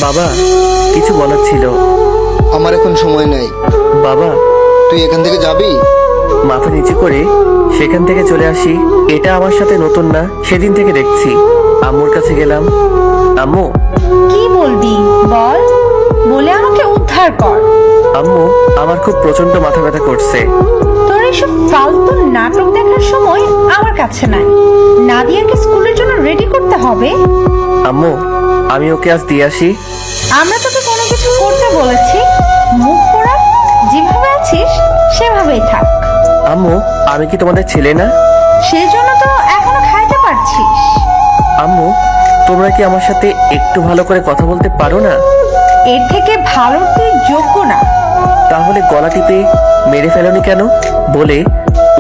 বাবা, কিছু বলার ছিল। আমার এখন সময় নেই। বাবা, তুই এখান থেকে যাবি? মাথা নিচু করে সেখান থেকে চলে আসি। এটা আমার সাথে নতুন না, সেদিন থেকে দেখছি। আম্মুর কাছে গেলাম। আম্মু। কি বলবি বল, বলে আমাকে উদ্ধার কর। আম্মু, আমার খুব প্রচন্ড মাথা ব্যথা করছে। তোর এসব ফালতু নাটক দেখার সময় আমার কাছে নাই। নাদিয়াকে স্কুলের জন্য রেডি করতে হবে। আম্মু, আমি ওকে আজ দিয়ে আসি। আমরা তোকে কোনো কিছু করতে বলেছি? মুখ পোড়া, যেভাবে আছিস সেভাবেই থাক। আম্মু, আমি কি তোমাদের ছেলে না? সেজন্য তো এখনো খাইতে পারছিস। আম্মু, তোমরা কি আমার সাথে একটু ভালো করে কথা বলতে পারো না? এর থেকে ভালো তুই যোগ্য না। তাহলে গলা টিপে মেরে ফেলোনি কেন? বলে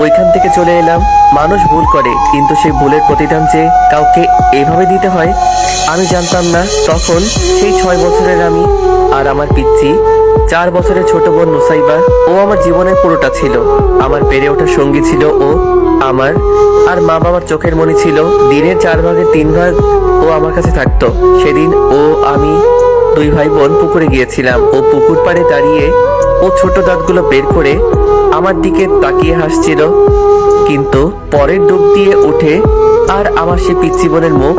ওইখান থেকে চলে এলাম। মানুষ ভুল করে, কিন্তু সেই ভুলের প্রতিদান যে কাউকে এভাবে দিতে হয় আমি জানতাম না তখন। সেই 6 বছরের আমি আর আমার পিচ্চি 4 বছরের ছোট বোন নুসাইবা। ও আমার জীবনের পুরোটা ছিল। আমার বেড়ে ওঠার সঙ্গী ছিল ও। আমার আর মা বাবার চোখের মণি ছিল। দিনের 4 ভাগের 3 ভাগ ও আমার কাছে থাকতো। সেদিন ও আমি 2 ভাই বোন পুকুরে গিয়েছিলাম। ও পুকুর পাড়ে দাঁড়িয়ে ও ছোট দাঁতগুলো বের করে আমার দিকে তাকিয়ে হাসছিল। কিন্তু পরের ডুব দিয়ে উঠে আর আমার সে পিচ্চি বোনের মুখ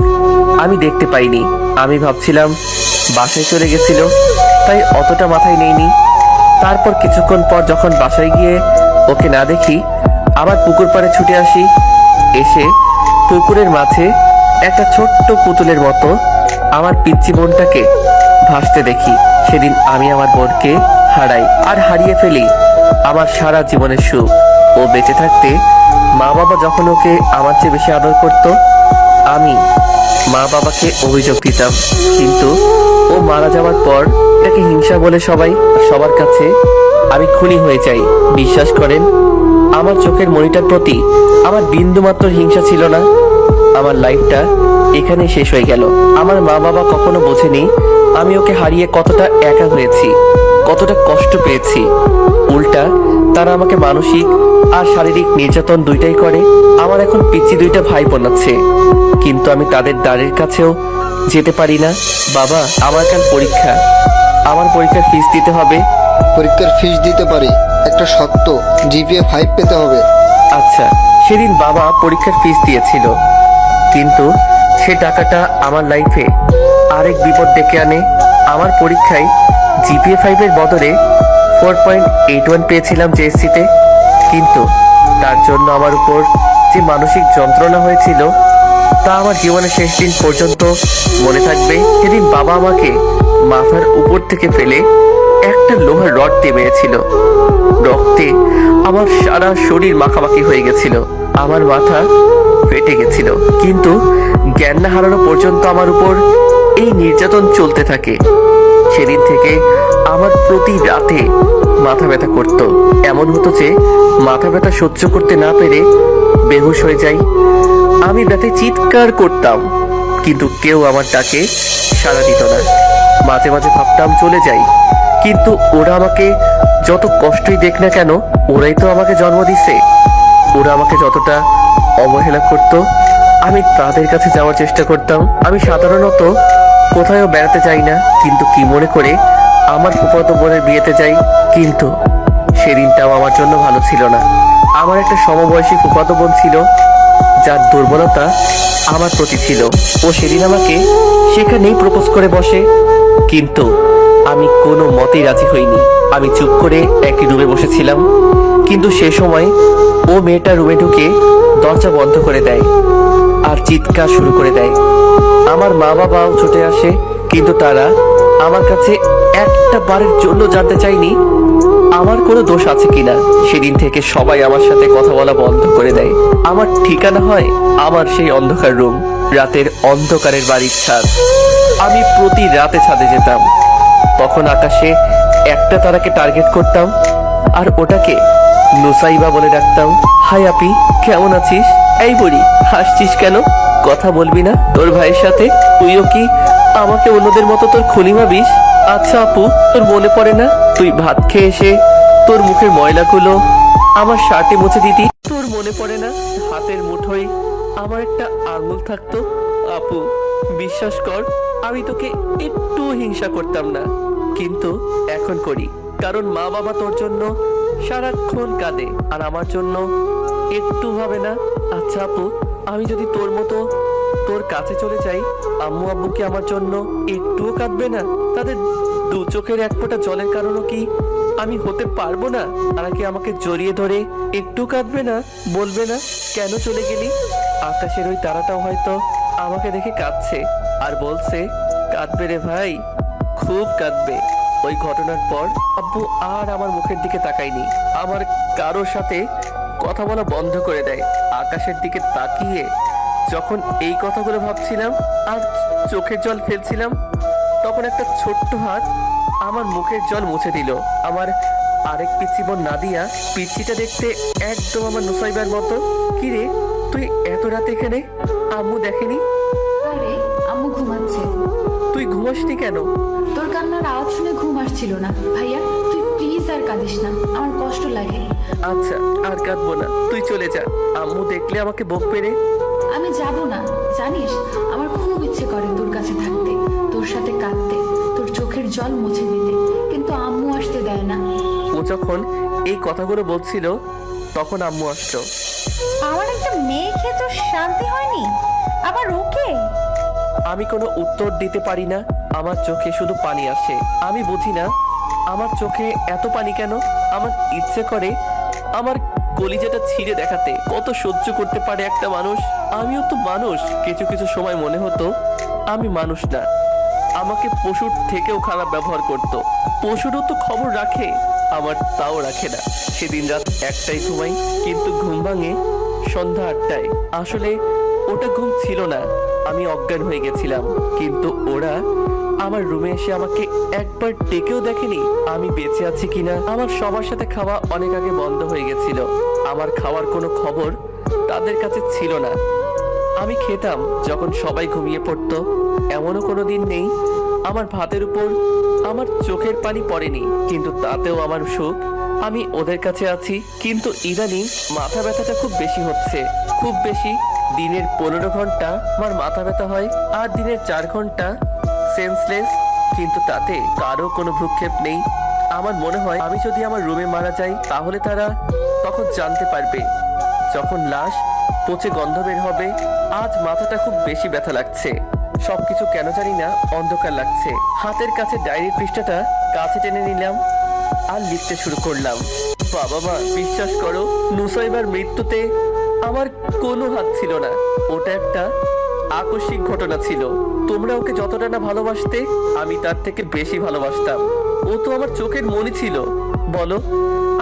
আমি দেখতে পাইনি। আমি ভাবছিলাম বাসায় চলে গেছিল, তাই অতটা মাথায় নেইনি। তারপর কিছুক্ষণ পর যখন বাসায় গিয়ে ওকে না দেখি, আবার পুকুর পাড়ে ছুটে আসি। এসে পুকুরের মাঝে একটা ছোট্ট পুতুলের মতো আমার পিচ্চি বোনটাকে ভাসতে দেখি। সেদিন আমি আমার বোনকে হারাই আর হারিয়ে ফেলি আমার সারা জীবনের সুখ। ও বেঁচে থাকতে মা বাবা যখন ওকে আমার চেয়ে বেশি আদর করত, আমি মা বাবাকে অভিযোগ দিতাম। কিন্তু ও মারা যাওয়ার পর এটাকে হিংসা বলে সবার কাছে আমি খুনি হয়ে যাই। বিশ্বাস করেন, আমার চোখের মনিটার প্রতি আমার বিন্দুমাত্র হিংসা ছিল না। আমার লাইফটা এখানে শেষ হয়ে গেল। আমার মা বাবা কখনো বোঝেনি আমি ওকে হারিয়ে কতটা একা হয়েছি, কতটা কষ্ট পেয়েছি। উল্টা তারা আমাকে মানসিক আর শারীরিক নির্যাতন দুইটাই করে। আমার এখন পিচ্চি 2টা ভাই বোন আছে, কিন্তু আমি তাদের দ্বারের কাছেও যেতে পারি না। বাবা, আমার কাল পরীক্ষা। আমার পরীক্ষার ফিস দিতে হবে। পরীক্ষার ফিস দিতে পারি, একটা শর্ত, জিপিএ 5 পেতে হবে। আচ্ছা। সেদিন বাবা পরীক্ষার ফিস দিয়েছিল, কিন্তু সে টাকাটা আমার লাইফে আরেক বিপদ ডেকে আনে। আমার পরীক্ষায় জিপিএ 5-এর বদলে 4.81 পেয়েছিলাম জেএসসিতে। কিন্তু তার জন্য আমার উপর যে মানসিক যন্ত্রণা হয়েছিল তা আমার জীবনের শেষ দিন পর্যন্ত মনে থাকবে। সেদিন বাবা আমাকে মাথার উপর থেকে ফেলে একটা লোহার রড দিয়ে মেরেছিল। রক্তে আমার সারা শরীর মাখামাখি হয়ে গেছিল। আমার মাথা ফেটে গেছিল, কিন্তু জ্ঞান না হারানো পর্যন্ত আমার উপর এই নির্যাতন চলতে থাকে। সেদিন থেকে আমার প্রতি রাতে মাথা ব্যথা করত। এমন হতো যে মাথা ব্যথা সহ্য করতে না পেরে বেহুশ হয়ে যাই। আমি ব্যথায় চিৎকার করতাম, কিন্তু কেউ আমার ডাকে সাড়া দিত না। মাঝে মাঝে ভাবতাম চলে যাই, কিন্তু ওরা আমাকে যত কষ্টই দেখ না কেন, ওরাই তো আমাকে জন্ম দিছে। ওরা আমাকে যতটা অবহেলা করত, আমি তাদের কাছে যাওয়ার চেষ্টা করতাম। আমি সাধারণত কোথাও বেড়াতে যাই না, কিন্তু কি মনে করে আমার ফুফাতো বোনের বিয়েতে যাই। কিন্তু সেদিনটাও আমার জন্য ভালো ছিল না। আমার একটা সমবয়সী ফুফাতো বোন ছিল, যার দুর্বলতা আমার প্রতি ছিল। ও সেদিন আমাকে সেখানেই প্রপোজ করে বসে, কিন্তু আমি কোনো মতেই রাজি হইনি। আমি চুপ করে একটি রুমে বসেছিলাম, কিন্তু সে সময় ও মেয়েটা রুমে ঢুকে দরজা বন্ধ করে দেয় আর চিৎকার শুরু করে দেয়। আমার মা বাবাও ছুটে আসে, কিন্তু তারা আমার কাছে একটা বারের জন্য জানতে চাইনি আমার কোনো দোষ আছে কিনা। সেদিন থেকে সবাই আমার সাথে কথা বলা বন্ধ করে দেয়। আমার ঠিকানা হয় আমার সেই অন্ধকার রুম, রাতের অন্ধকারের বাড়ির ছাদ। আমি প্রতি রাতে ছাদে যেতাম। তখন আকাশে একটা তারাকে টার্গেট করতাম আর ওটাকে নুসাইবা বলে ডাকতাম। হাই আপি, কেমন আছিস? এই বুড়ি, হাসছিস কেন? কথা বলবি না তোর ভাইয়ের সাথে? তুইও কি আমাকে অন্যদের মতো তোর খুনি ভাবিস? আচ্ছা আপু, তোর মনে পড়ে না তুই ভাত খেয়ে এসে তোর মুখের ময়লাগুলো আমার শার্টে মুছে দিতি? তোর মনে পড়ে না হাতের মুঠোয় আমার একটা আঙুল থাকতো? আপু, বিশ্বাস কর, আমি তোকে একটু হিংসা করতাম না, কিন্তু এখন করি। কারণ মা বাবা তোর জন্য সারাক্ষণ কাঁদে, আর আমার জন্য একটু ভাবে না। আচ্ছা আপু, আমি যদি তোর মতো তোর কাছে চলে যাই, আম্মু আব্বু কি আমার জন্য একটুও কাঁদবে না? তাদের দু চোখের এক ফোঁটা জলের কারণও কি আমি হতে পারবো না? তারা কি আমাকে জড়িয়ে ধরে একটু কাঁদবে না? বলবে না কেন চলে গেলি? আকাশের ওই তারাটাও হয়তো আমাকে দেখে কাঁদছে আর বলছে, কাঁদবে রে ভাই, খুব কাঁদবে। ওই ঘটনার পর আব্বু আর আমার মুখের দিকে তাকায়নি, আমার কারোর সাথে কথা বলা বন্ধ করে দেয়। আকাশের দিকে তাকিয়ে যখন এই কথাগুলো ভাবছিলাম আর চোখের জল ফেলছিলাম, তখন একটা ছোট্ট হাত আমার মুখের জল মুছে দিল। আমার আরেক পিচ্চি বোন নাদিয়া, পিচ্চিটা দেখতে একদম আমার নুসাইবার মতো। কিরে, তুই এত রাতে এখানে? আম্মু দেখেনি? আরে আম্মু ঘুমাচ্ছে। তুই ঘুমাসনি কেন? তোর কান্নার আওয়াজ শুনে ঘুম আসছিল না। ভাইয়া তুই প্লিজ আর কাঁদিস না, আমার কষ্ট লাগে। আচ্ছা, আর কাঁদবো না, তুই চলে যা। আম্মু দেখলে আমাকে বকবে রে। আমি যাব না, জানিস আমার খুব ইচ্ছে করে তোর কাছে থাকতে, তোর সাথে কাঁদতে, তোর চোখের জল মুছে দিতে, কিন্তু আম্মু আসতে দেয় না। ও যখন এই কথাগুলো বলছিল, তখন আম্মু আসলো। আমার একটা মেয়ে খেয়ে তো শান্তি হয়নি, আবার ওকে। আমি কোনো উত্তর দিতে পারি না, আমার চোখে শুধু পানি আসে। আমি বুঝি না আমার চোখে এত পানি কেন। আমার ইচ্ছে করে আমার কলিজাটা ছিঁড়ে দেখাতে। কত সহ্য করতে পারে একটা মানুষ? আমিও তো মানুষ। কিছু কিছু সময় মনে হতো আমি মানুষ না, আমাকে পশুর থেকেও খারাপ ব্যবহার করতো। পশুরও তো খবর রাখে, আমার তাও রাখে না। সেদিন রাত 1টায় ঘুমাই, কিন্তু ঘুম ভাঙে সন্ধ্যা 8টায়। আসলে ওটা ঘুম ছিল না, আমি অজ্ঞান হয়ে গেছিলাম। কিন্তু ওরা আমার রুমে এসে আমাকে একবার ডেকেও দেখেনি আমি বেঁচে আছি কিনা। আমার সবার সাথে খাওয়া অনেক আগে বন্ধ হয়ে গেছিল, আমার খাওয়ার কোনো খবর তাদের কাছে ছিল না। আমি খেতাম যখন সবাই ঘুমিয়ে পড়তো। এমনও কোনো দিন নেই আমার ভাতের উপর আমার চোখের পানি পড়েনি, কিন্তু তাতেও আমার সুখ। আমি ওদের কাছে আছি। কিন্তু ইদানিং মাথা ব্যথাটা খুব বেশি হচ্ছে, খুব বেশি। দিনের 15 ঘন্টা আমার মাথা ব্যথা হয়, আর দিনের 4 ঘন্টা সেন্সলেস, কিন্তু তাতে কারো কোনো ভ্রুক্ষেপ নেই। আমার মনে হয় আমি যদি আমার রুমে মারা যাই, তাহলে তারা তখন জানতে পারবে যখন লাশ পচে গন্ধ বের হবে। আজ মাথাটা খুব বেশি ব্যথা লাগছে, সবকিছু কেন জানি না অন্ধকার লাগছে। হাতের কাছে ডায়েরির পৃষ্ঠাটা কাছে টেনে নিলাম আর লিখতে শুরু করলাম। বাবা মা, বিশ্বাস করো, নুসাইবার মৃত্যুতে আমার কোনো হাত ছিল না। ওটা একটা আকস্মিক ঘটনা ছিল। তোমরা ওকে যতটা না ভালোবাসতে, আমি তার থেকে বেশি ভালোবাসতাম। ও তো আমার চোখের মনি ছিল। বলো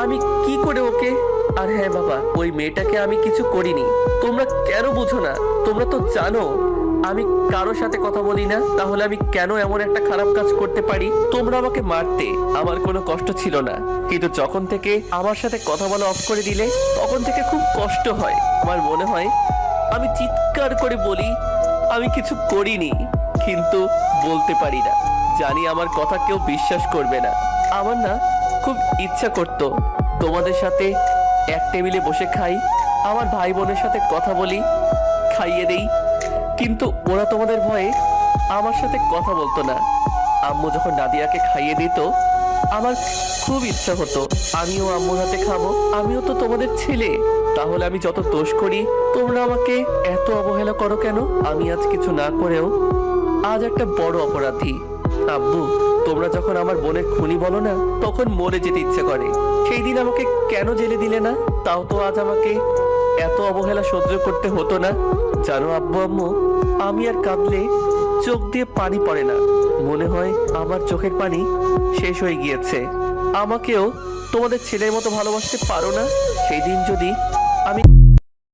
আমি কি করে ওকে? আর হ্যাঁ বাবা, ওই মেয়েটাকে আমি কিছু করিনি। তোমরা কেন বুঝো না? তোমরা তো জানো আমি কারোর সাথে কথা বলি না, তাহলে আমি কেন এমন একটা খারাপ কাজ করতে পারি? তোমরা আমাকে মারতে আমার কোনো কষ্ট ছিল না, কিন্তু যখন থেকে আমার সাথে কথা বলা অফ করে দিলে, তখন থেকে খুব কষ্ট হয়। আমার মনে হয় আমি চিৎকার করে বলি আমি কিছু করিনি, কিন্তু বলতে পারি না। জানি আমার কথা কেউ বিশ্বাস করবে না। আমার না খুব ইচ্ছা করতো তোমাদের সাথে এক টেবিলে বসে খাই, আমার ভাই বোনের সাথে কথা বলি, খাইয়ে দেই, কিন্তু ওরা তোমাদের ভয়ে আমার সাথে কথা বলতো না। আম্মু যখন নাদিয়াকে খাইয়ে দিত, আমার খুব ইচ্ছা হতো আমিও আম্মুর হাতে খাবো। আমিও তো তোমাদের ছেলে, তাহলে আমি যত দোষ করি তোমরা আমাকে এত অবহেলা করো কেন? আমি আজ কিছু না করেও আজ একটা বড় অপরাধী। আব্বু, তোমরা যখন আমার বোনের খুনি বলো না, তখন মরে যেতে ইচ্ছে করে। সেই দিন আমাকে কেন জেলে দিলে না? তাও তো আজ আমাকে এত অবহেলা সহ্য করতে হতো না। জানো আব্বু আম্মু, আমি আর কাঁদলে চোখ দিয়ে পানি পড়ে না, মনে হয় আমার চোখের পানি শেষ হয়ে গিয়েছে। আমাকেও তোমাদের ছেলের মতো ভালোবাসতে পারো না? সেই দিন যদি আমি